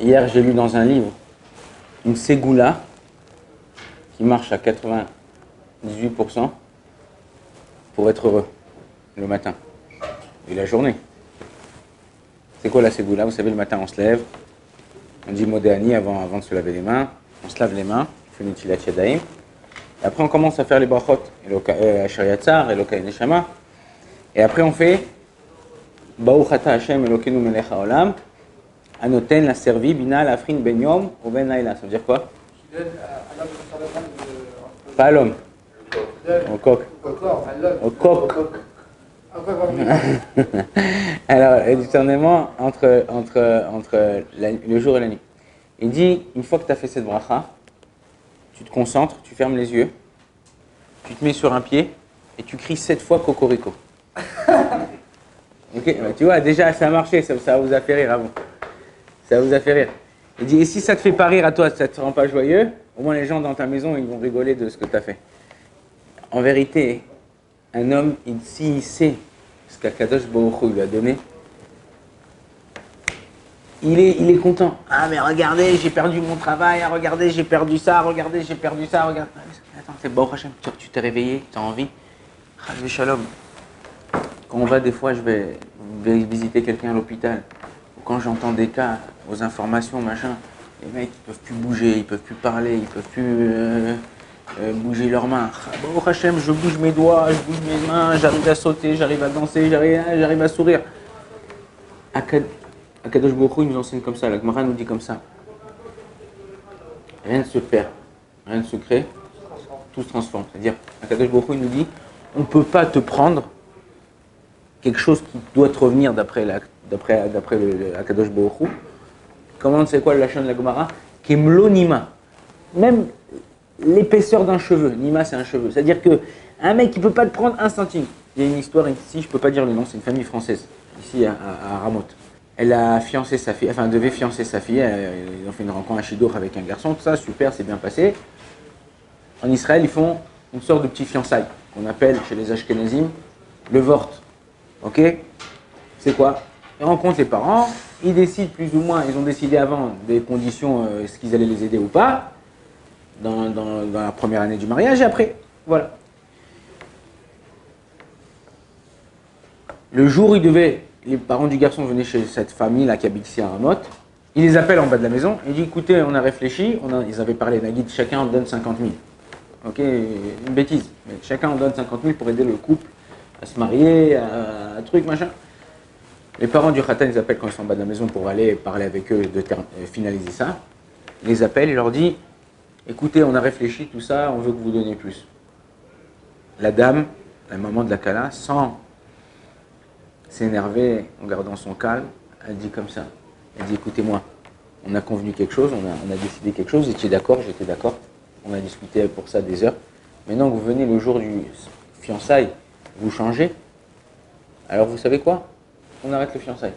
Hier, j'ai lu dans un livre une ségoula qui marche à 98% pour être heureux le matin et la journée. C'est quoi la ségoula? Vous savez, le matin, on se lève, on dit Modéani avant de se laver les mains, on se lave les mains, on fait une Netilat Yadayim, et après on commence à faire les brachot, Asher Yatzar, Eloka Neshama, et après on fait Baruch Ata Hashem Elokeinu Melech HaOlam, Anoten la servi Bina Lafrin Ben Yom ou Ben Laila. Ça veut dire quoi? Pas à l'homme, au coq. Au coq. Alors, le discernement entre le jour et la nuit. Il dit, une fois que tu as fait cette bracha, tu te concentres, tu fermes les yeux, tu te mets sur un pied et tu cries 7 fois Cocorico. Ok, tu vois, déjà ça a marché, ça vous a fait rire avant. Ça vous a fait rire. Il dit, et si ça te fait pas rire à toi, ça te rend pas joyeux, au moins les gens dans ta maison, ils vont rigoler de ce que tu as fait. En vérité, un homme, s'il sait ce qu'Akadosh Baruch Hu lui a donné, il est content. Ah mais regardez, j'ai perdu mon travail, regardez, j'ai perdu ça, regardez, j'ai perdu ça, regardez. Attends, c'est Baruch Hashem, tu t'es réveillé, tu as envie. Chas Shalom. Quand on va, des fois, je vais visiter quelqu'un à l'hôpital, ou quand j'entends des cas, aux informations, machin, les mecs, ils peuvent plus bouger, ils peuvent plus parler, ils peuvent plus bouger leurs mains. Baruch Hashem, je bouge mes doigts, je bouge mes mains, j'arrive à sauter, j'arrive à danser, j'arrive à sourire. Akadosh Baruch Hu, il nous enseigne comme ça, la Gemara nous dit comme ça. Rien ne se perd, rien ne se crée, tout se transforme. C'est-à-dire, Akadosh Baruch Hu, il nous dit, on ne peut pas te prendre quelque chose qui doit te revenir d'après Akadosh Baruch Hu. Comment c'est quoi le lachon de la Gemara? Kemlo nima. Même l'épaisseur d'un cheveu. Nima, c'est un cheveu. C'est-à-dire qu'un mec, il ne peut pas te prendre un centime. Il y a une histoire ici, je ne peux pas dire le nom, c'est une famille française, ici à Ramoth. Elle a fiancé sa fille, enfin, elle devait fiancer sa fille. Ils ont fait une rencontre à Chidour avec un garçon, tout ça, super, c'est bien passé. En Israël, ils font une sorte de petit fiançailles, qu'on appelle chez les Ashkenazim le vort. Ok? C'est quoi? Ils rencontrent les parents, ils décident plus ou moins, ils ont décidé avant des conditions, est-ce qu'ils allaient les aider ou pas, dans la première année du mariage, et après, voilà. Le jour où les parents du garçon venaient chez cette famille-là qui habite ici à Ramoth, ils les appellent en bas de la maison, et ils disent, écoutez, on a réfléchi, ils avaient parlé d'un guide, chacun en donne 50 000. Ok? Une bêtise, mais chacun en donne 50 000 pour aider le couple à se marier, à truc, machin. Les parents du Khatan, ils appellent quand ils sont en bas de la maison pour aller parler avec eux et finaliser ça. Ils les appellent, ils leur disent, écoutez, on a réfléchi, tout ça, on veut que vous donniez plus. La dame, la maman de la Kala, sans s'énerver, en gardant son calme, elle dit comme ça. Elle dit, écoutez-moi, on a convenu quelque chose, on a décidé quelque chose, vous étiez d'accord, j'étais d'accord. On a discuté pour ça des heures. Maintenant que vous venez le jour du fiançailles, vous changez. Alors vous savez quoi? On arrête le fiançailles.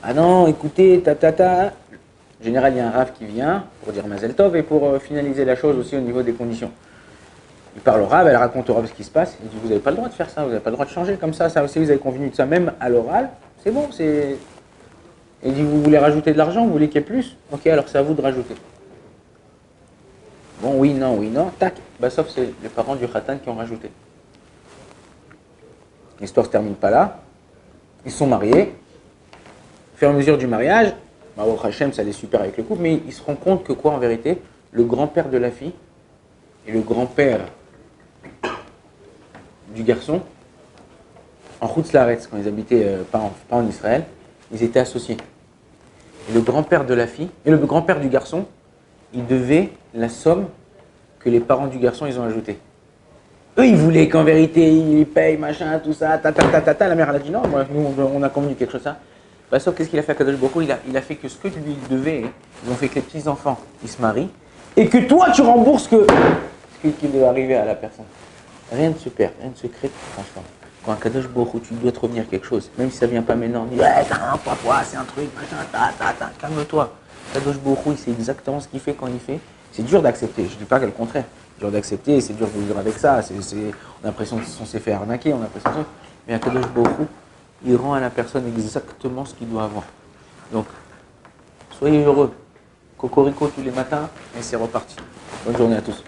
Ah non, écoutez, En général, il y a un rave qui vient pour dire Mazel Tov et pour finaliser la chose aussi au niveau des conditions. Il parle au rave, elle raconte au rave ce qui se passe. Il dit, vous n'avez pas le droit de faire ça, vous n'avez pas le droit de changer comme ça aussi, vous avez convenu de ça, même à l'oral, c'est bon, c'est... Il dit, vous voulez rajouter de l'argent, vous voulez qu'il y ait plus? Ok, alors c'est à vous de rajouter. Bon, oui, non, tac. Bah, sauf c'est les parents du Khatan qui ont rajouté. L'histoire ne se termine pas là. Ils sont mariés. Au fur et à mesure du mariage, Baruch Hashem, ça allait super avec le couple, mais ils se rendent compte que quoi en vérité? Le grand-père de la fille et le grand-père du garçon, en Chutz Laaretz, quand ils habitaient pas en Israël, ils étaient associés. Et le grand-père de la fille et le grand-père du garçon, ils devaient la somme que les parents du garçon ils ont ajoutée. Eux, ils voulaient qu'en vérité, ils payent, machin, tout ça, La mère, elle a dit non, moi, nous, on a convenu quelque chose ça. Bah, sauf qu'est-ce qu'il a fait à Kadosh Baruch Hu? Il a fait que ce que lui il devait, ils ont fait que les petits-enfants, ils se marient, et que toi, tu rembourses ce qui doit arriver à la personne. Rien ne se perd, rien ne se crée, franchement. Quand à Kadosh Baruch Hu, tu dois te revenir quelque chose, même si ça vient pas maintenant, on dit, ouais, quoi, c'est un truc, machin, calme-toi. Kadosh Baruch Hu, il sait exactement ce qu'il fait quand il fait. C'est dur d'accepter, je ne dis pas que le contraire. C'est dur d'accepter, c'est dur de vivre avec ça, on a l'impression qu'on s'est fait arnaquer, on a l'impression que... Mais Akadosh Baruch Hu, il rend à la personne exactement ce qu'il doit avoir. Donc, Soyez heureux. Cocorico tous les matins et c'est reparti. Bonne journée à tous.